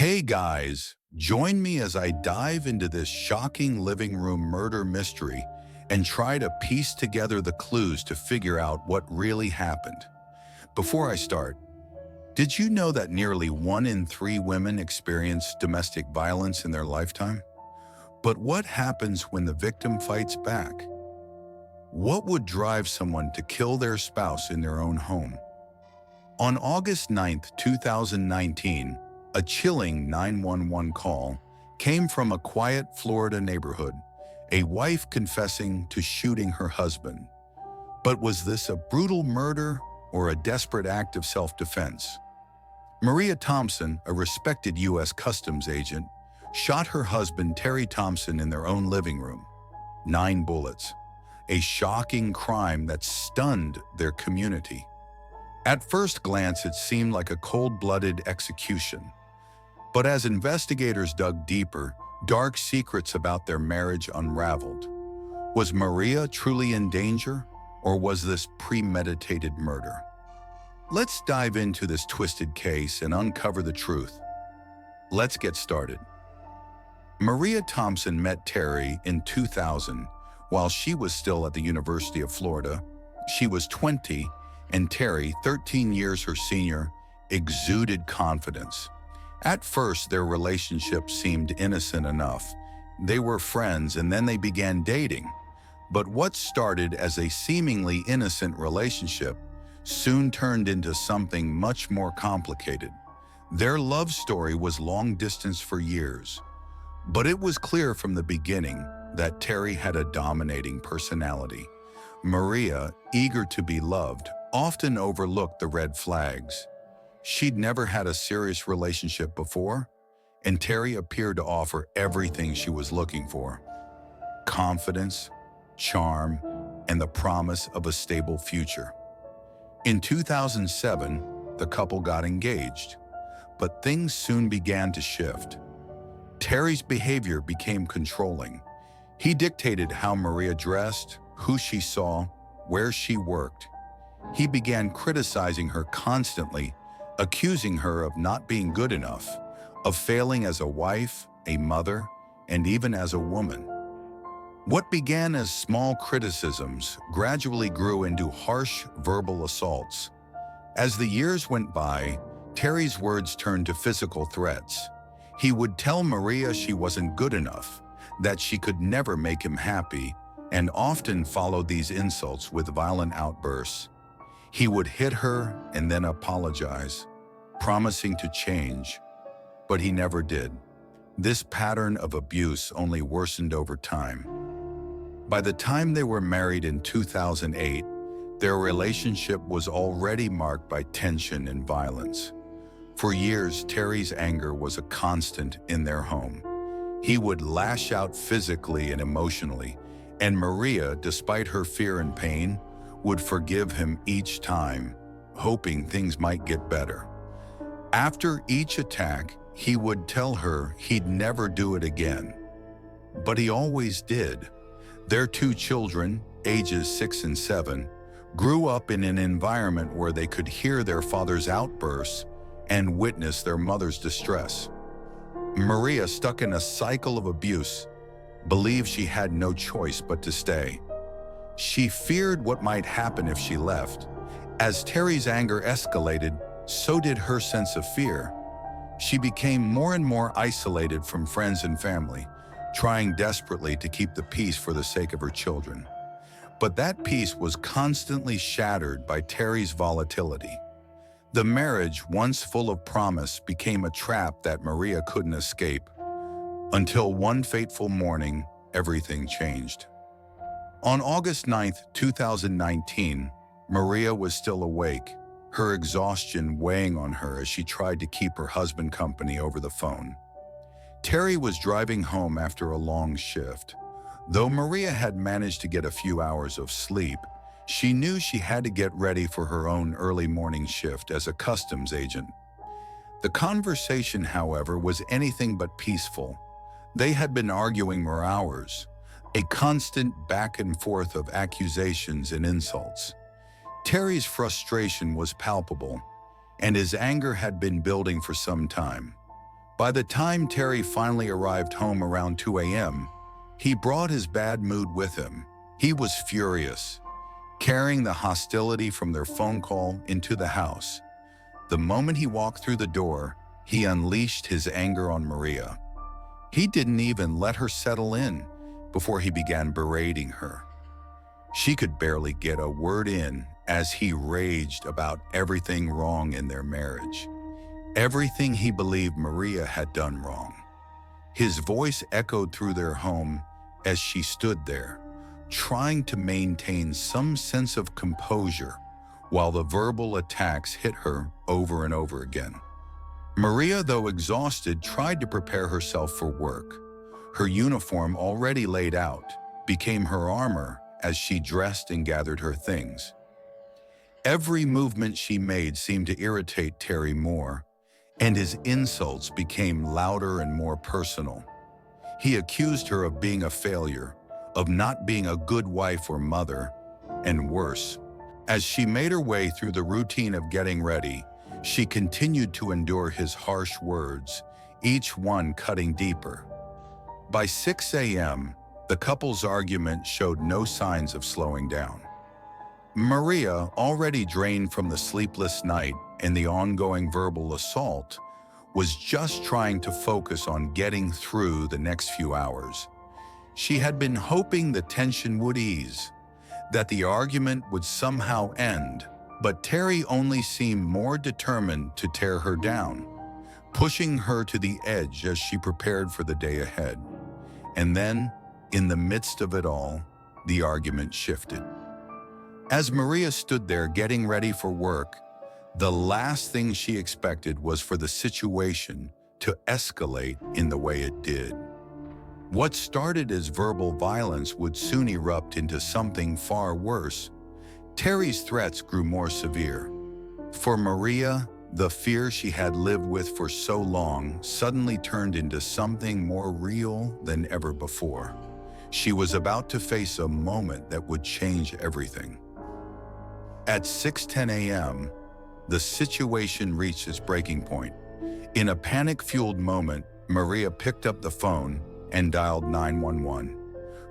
Hey guys, join me as I dive into this shocking living room murder mystery and try to piece together the clues to figure out what really happened. Before I start, did you know that nearly 1 in 3 women experience domestic violence in their lifetime? But what happens when the victim fights back? What would drive someone to kill their spouse in their own home? On August 9th, 2019, a chilling 911 call came from a quiet Florida neighborhood, a wife confessing to shooting her husband. But was this a brutal murder or a desperate act of self-defense? Marcia Thompson, a respected U.S. Customs agent, shot her husband Terry Thompson in their own living room. 9 bullets, a shocking crime that stunned their community. At first glance, it seemed like a cold-blooded execution. But as investigators dug deeper, dark secrets about their marriage unraveled. Was Maria truly in danger, or was this premeditated murder? Let's dive into this twisted case and uncover the truth. Let's get started. Marcia Thompson met Terry in 2000 while she was still at the University of Florida. She was 20, and Terry, 13 years her senior, exuded confidence. At first, their relationship seemed innocent enough. They were friends and then they began dating. But what started as a seemingly innocent relationship soon turned into something much more complicated. Their love story was long distance for years. But it was clear from the beginning that Terry had a dominating personality. Maria, eager to be loved, often overlooked the red flags. She'd never had a serious relationship before, and Terry appeared to offer everything she was looking for: confidence, charm, and the promise of a stable future. In 2007, the couple got engaged, but things soon began to shift. Terry's behavior became controlling. He dictated how Maria dressed, who she saw, where she worked. He began criticizing her constantly, accusing her of not being good enough, of failing as a wife, a mother, and even as a woman. What began as small criticisms gradually grew into harsh verbal assaults. As the years went by, Terry's words turned to physical threats. He would tell Maria she wasn't good enough, that she could never make him happy, and often followed these insults with violent outbursts. He would hit her and then apologize, promising to change, but he never did. This pattern of abuse only worsened over time. By the time they were married in 2008, their relationship was already marked by tension and violence. For years, Terry's anger was a constant in their home. He would lash out physically and emotionally, and Maria, despite her fear and pain, would forgive him each time, hoping things might get better. After each attack, he would tell her he'd never do it again. But he always did. Their 2 children, ages 6 and 7, grew up in an environment where they could hear their father's outbursts and witness their mother's distress. Maria, stuck in a cycle of abuse, believed she had no choice but to stay. She feared what might happen if she left. As Terry's anger escalated, so did her sense of fear. She became more and more isolated from friends and family, trying desperately to keep the peace for the sake of her children. But that peace was constantly shattered by Terry's volatility. The marriage, once full of promise, became a trap that Maria couldn't escape. Until one fateful morning, everything changed. On August 9th, 2019, Maria was still awake, her exhaustion weighing on her as she tried to keep her husband company over the phone. Terry was driving home after a long shift. Though Maria had managed to get a few hours of sleep, she knew she had to get ready for her own early morning shift as a customs agent. The conversation, however, was anything but peaceful. They had been arguing for hours, a constant back and forth of accusations and insults. Terry's frustration was palpable, and his anger had been building for some time. By the time Terry finally arrived home around 2 a.m., he brought his bad mood with him. He was furious, carrying the hostility from their phone call into the house. The moment he walked through the door, he unleashed his anger on Maria. He didn't even let her settle in before he began berating her. She could barely get a word in as he raged about everything wrong in their marriage, everything he believed Maria had done wrong. His voice echoed through their home as she stood there, trying to maintain some sense of composure while the verbal attacks hit her over and over again. Maria, though exhausted, tried to prepare herself for work. Her uniform, already laid out, became her armor as she dressed and gathered her things. Every movement she made seemed to irritate Terry more, and his insults became louder and more personal. He accused her of being a failure, of not being a good wife or mother, and worse. As she made her way through the routine of getting ready, she continued to endure his harsh words, each one cutting deeper. By 6 a.m., the couple's argument showed no signs of slowing down. Maria, already drained from the sleepless night and the ongoing verbal assault, was just trying to focus on getting through the next few hours. She had been hoping the tension would ease, that the argument would somehow end, but Terry only seemed more determined to tear her down, pushing her to the edge as she prepared for the day ahead. And then, in the midst of it all, the argument shifted. As Maria stood there getting ready for work, the last thing she expected was for the situation to escalate in the way it did. What started as verbal violence would soon erupt into something far worse. Terry's threats grew more severe. For Maria, the fear she had lived with for so long suddenly turned into something more real than ever before. She was about to face a moment that would change everything. At 6:10 a.m., the situation reached its breaking point. In a panic-fueled moment, Maria picked up the phone and dialed 911.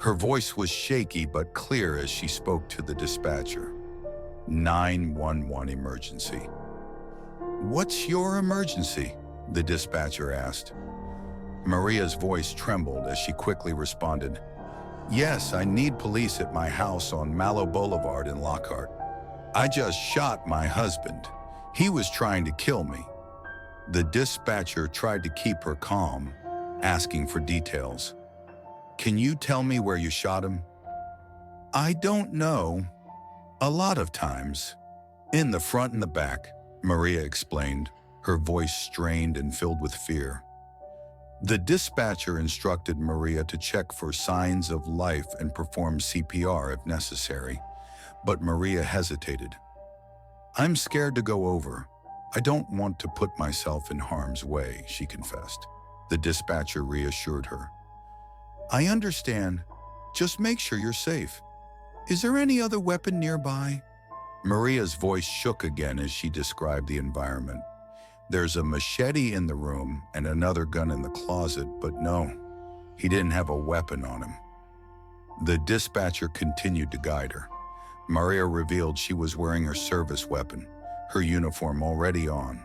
Her voice was shaky but clear as she spoke to the dispatcher. 911 emergency. "What's your emergency?" the dispatcher asked. Maria's voice trembled as she quickly responded, "Yes, I need police at my house on Mallow Boulevard in Lockhart. I just shot my husband. He was trying to kill me." The dispatcher tried to keep her calm, asking for details. "Can you tell me where you shot him?" "I don't know. A lot of times. In the front and the back," Maria explained, her voice strained and filled with fear. The dispatcher instructed Maria to check for signs of life and perform CPR if necessary, but Maria hesitated. "I'm scared to go over. I don't want to put myself in harm's way," she confessed. The dispatcher reassured her. "I understand. Just make sure you're safe. Is there any other weapon nearby?" Maria's voice shook again as she described the environment. "There's a machete in the room and another gun in the closet, but no, he didn't have a weapon on him." The dispatcher continued to guide her. Maria revealed she was wearing her service weapon, her uniform already on.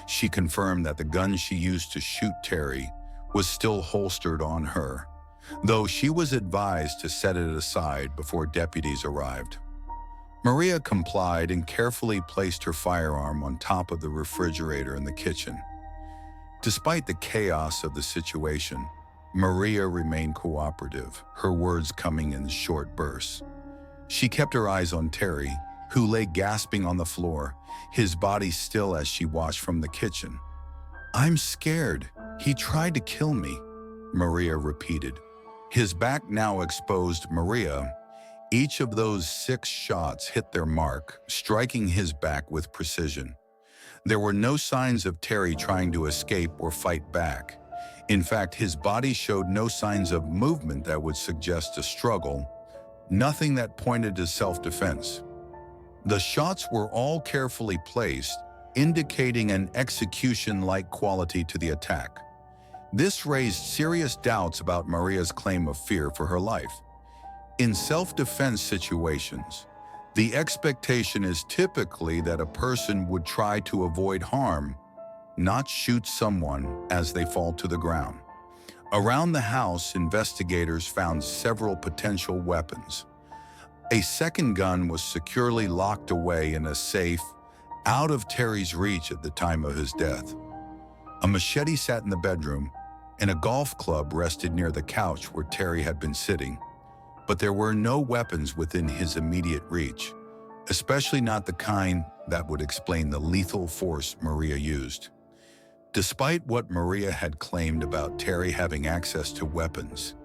She confirmed that the gun she used to shoot Terry was still holstered on her, though she was advised to set it aside before deputies arrived. Maria complied and carefully placed her firearm on top of the refrigerator in the kitchen. Despite the chaos of the situation, Maria remained cooperative, her words coming in short bursts. She kept her eyes on Terry, who lay gasping on the floor, his body still as she watched from the kitchen. "I'm scared. He tried to kill me," Maria repeated. His back now exposed Maria. Each of those 6 shots hit their mark, striking his back with precision. There were no signs of Terry trying to escape or fight back. In fact, his body showed no signs of movement that would suggest a struggle, nothing that pointed to self-defense. The shots were all carefully placed, indicating an execution-like quality to the attack. This raised serious doubts about Maria's claim of fear for her life. In self-defense situations, the expectation is typically that a person would try to avoid harm, not shoot someone as they fall to the ground. Around the house, investigators found several potential weapons. A second gun was securely locked away in a safe, out of Terry's reach at the time of his death. A machete sat in the bedroom, and a golf club rested near the couch where Terry had been sitting. But there were no weapons within his immediate reach, especially not the kind that would explain the lethal force Maria used. Despite what Maria had claimed about Terry having access to weapons,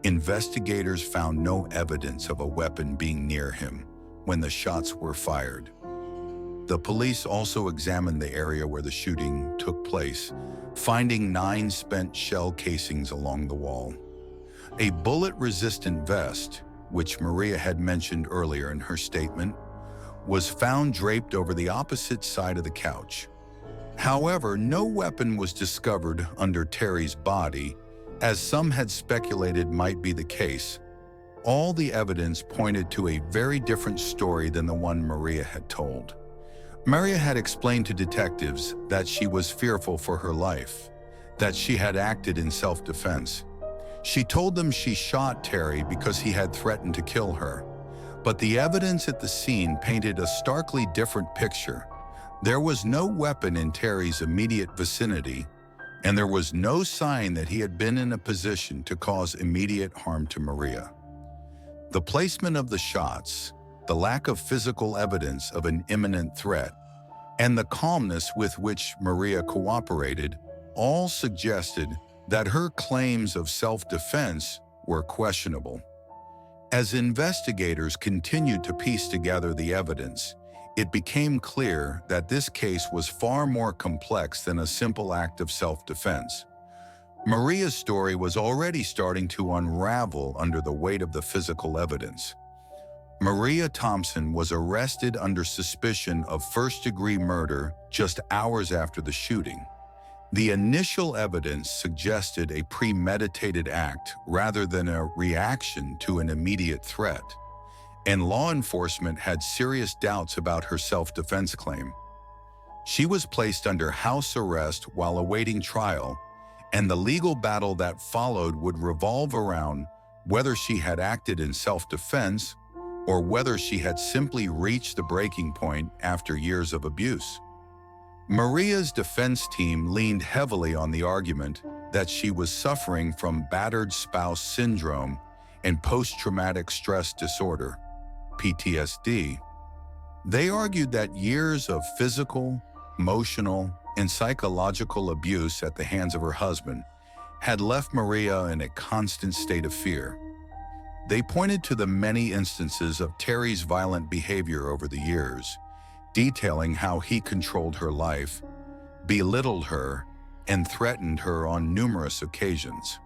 investigators found no evidence of a weapon being near him when the shots were fired. The police also examined the area where the shooting took place, finding 9 spent shell casings along the wall. A bullet-resistant vest, which Maria had mentioned earlier in her statement, was found draped over the opposite side of the couch. However, no weapon was discovered under Terry's body, as some had speculated might be the case. All the evidence pointed to a very different story than the one Maria had told. Maria had explained to detectives that she was fearful for her life, that she had acted in self-defense. She told them she shot Terry because he had threatened to kill her. But the evidence at the scene painted a starkly different picture. There was no weapon in Terry's immediate vicinity, and there was no sign that he had been in a position to cause immediate harm to Maria. The placement of the shots, the lack of physical evidence of an imminent threat, and the calmness with which Maria cooperated all suggested that her claims of self-defense were questionable. As investigators continued to piece together the evidence, it became clear that this case was far more complex than a simple act of self-defense. Maria's story was already starting to unravel under the weight of the physical evidence. Marcia Thompson was arrested under suspicion of first-degree murder just hours after the shooting. The initial evidence suggested a premeditated act rather than a reaction to an immediate threat, and law enforcement had serious doubts about her self-defense claim. She was placed under house arrest while awaiting trial, and the legal battle that followed would revolve around whether she had acted in self-defense or whether she had simply reached the breaking point after years of abuse. Maria's defense team leaned heavily on the argument that she was suffering from battered spouse syndrome and post-traumatic stress disorder, PTSD. They argued that years of physical, emotional, and psychological abuse at the hands of her husband had left Maria in a constant state of fear. They pointed to the many instances of Terry's violent behavior over the years, detailing how he controlled her life, belittled her, and threatened her on numerous occasions.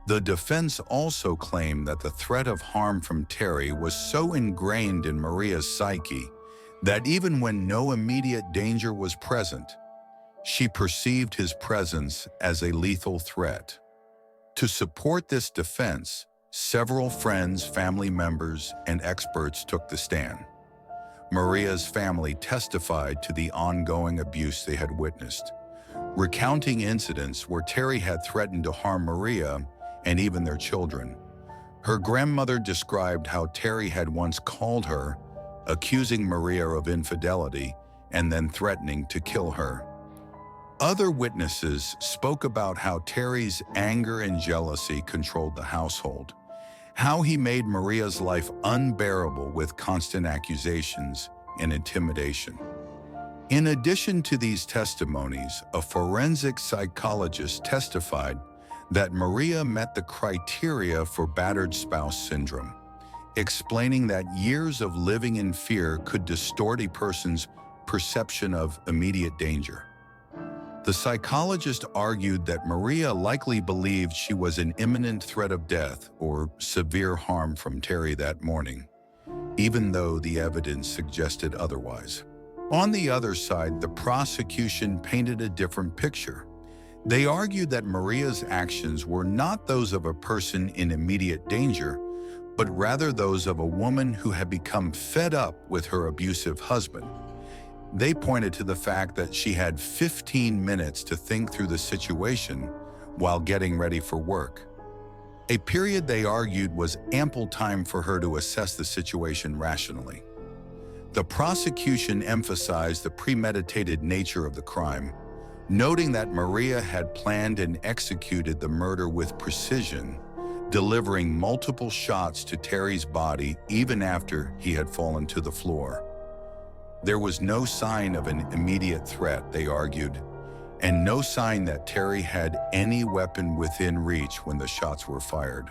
The defense also claimed that the threat of harm from Terry was so ingrained in Maria's psyche that even when no immediate danger was present, she perceived his presence as a lethal threat. To support this defense, several friends, family members, and experts took the stand. Maria's family testified to the ongoing abuse they had witnessed, recounting incidents where Terry had threatened to harm Maria and even their children. Her grandmother described how Terry had once called her, accusing Maria of infidelity and then threatening to kill her. Other witnesses spoke about how Terry's anger and jealousy controlled the household, how he made Maria's life unbearable with constant accusations and intimidation. In addition to these testimonies, a forensic psychologist testified that Maria met the criteria for battered spouse syndrome, explaining that years of living in fear could distort a person's perception of immediate danger. The psychologist argued that Maria likely believed she was in imminent threat of death or severe harm from Terry that morning, even though the evidence suggested otherwise. On the other side, the prosecution painted a different picture. They argued that Maria's actions were not those of a person in immediate danger, but rather those of a woman who had become fed up with her abusive husband. They pointed to the fact that she had 15 minutes to think through the situation while getting ready for work. A period they argued was ample time for her to assess the situation rationally. The prosecution emphasized the premeditated nature of the crime, noting that Maria had planned and executed the murder with precision, delivering multiple shots to Terry's body even after he had fallen to the floor. There was no sign of an immediate threat, they argued, and no sign that Terry had any weapon within reach when the shots were fired.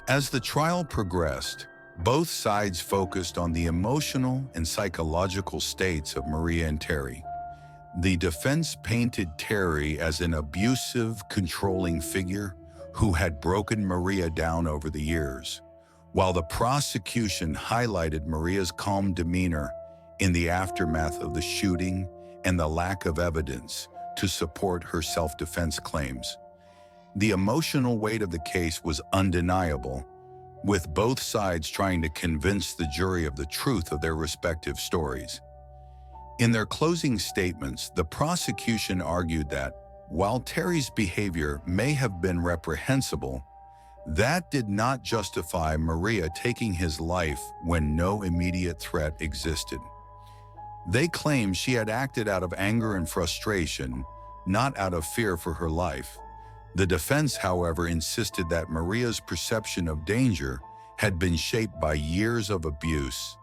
As the trial progressed, both sides focused on the emotional and psychological states of Maria and Terry. The defense painted Terry as an abusive, controlling figure who had broken Maria down over the years, while the prosecution highlighted Maria's calm demeanor in the aftermath of the shooting and the lack of evidence to support her self-defense claims. The emotional weight of the case was undeniable, with both sides trying to convince the jury of the truth of their respective stories. In their closing statements, the prosecution argued that, while Terry's behavior may have been reprehensible, that did not justify Maria taking his life when no immediate threat existed. They claimed she had acted out of anger and frustration, not out of fear for her life. The defense, however, insisted that Maria's perception of danger had been shaped by years of abuse,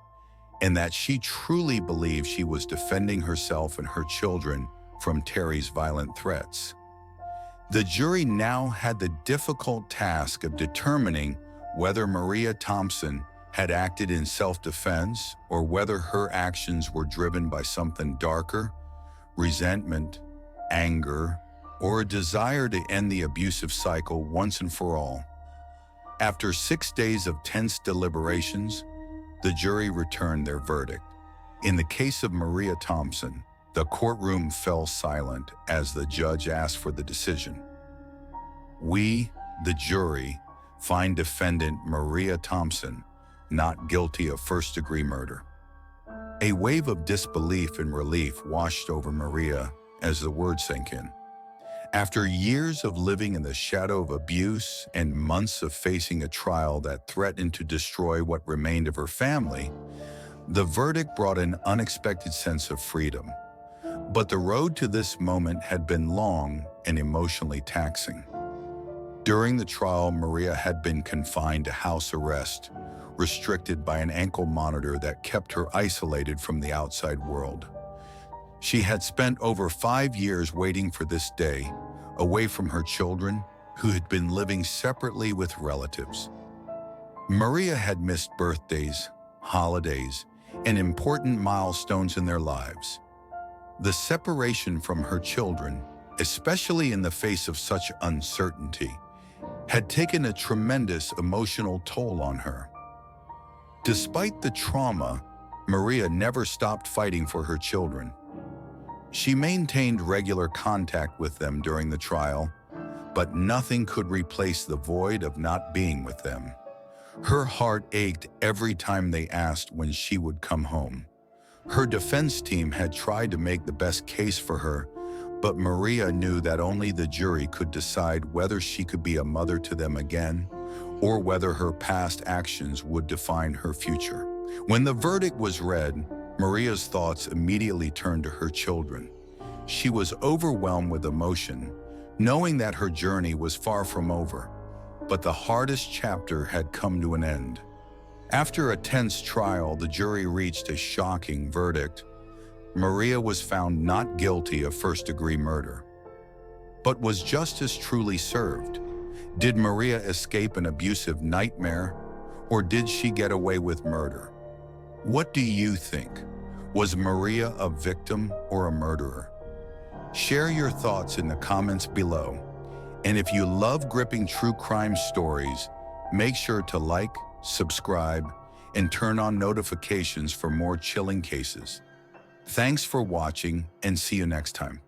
and that she truly believed she was defending herself and her children from Terry's violent threats. The jury now had the difficult task of determining whether Marcia Thompson had acted in self-defense or whether her actions were driven by something darker, resentment, anger, or a desire to end the abusive cycle once and for all. After 6 days of tense deliberations, the jury returned their verdict. In the case of Marcia Thompson, the courtroom fell silent as the judge asked for the decision. We, the jury, find defendant Marcia Thompson not guilty of first-degree murder. A wave of disbelief and relief washed over Maria as the words sank in. After years of living in the shadow of abuse and months of facing a trial that threatened to destroy what remained of her family, the verdict brought an unexpected sense of freedom. But the road to this moment had been long and emotionally taxing. During the trial, Maria had been confined to house arrest, restricted by an ankle monitor that kept her isolated from the outside world. She had spent over 5 years waiting for this day, away from her children, who had been living separately with relatives. Maria had missed birthdays, holidays, and important milestones in their lives. The separation from her children, especially in the face of such uncertainty, had taken a tremendous emotional toll on her. Despite the trauma, Maria never stopped fighting for her children. She maintained regular contact with them during the trial, but nothing could replace the void of not being with them. Her heart ached every time they asked when she would come home. Her defense team had tried to make the best case for her, but Maria knew that only the jury could decide whether she could be a mother to them again, or whether her past actions would define her future. When the verdict was read, Maria's thoughts immediately turned to her children. She was overwhelmed with emotion, knowing that her journey was far from over, but the hardest chapter had come to an end. After a tense trial, the jury reached a shocking verdict. Maria was found not guilty of first-degree murder. But was justice truly served? Did Maria escape an abusive nightmare, or did she get away with murder? What do you think? Was Maria a victim or a murderer? Share your thoughts in the comments below. And if you love gripping true crime stories, make sure to like, subscribe, and turn on notifications for more chilling cases. Thanks for watching, and see you next time.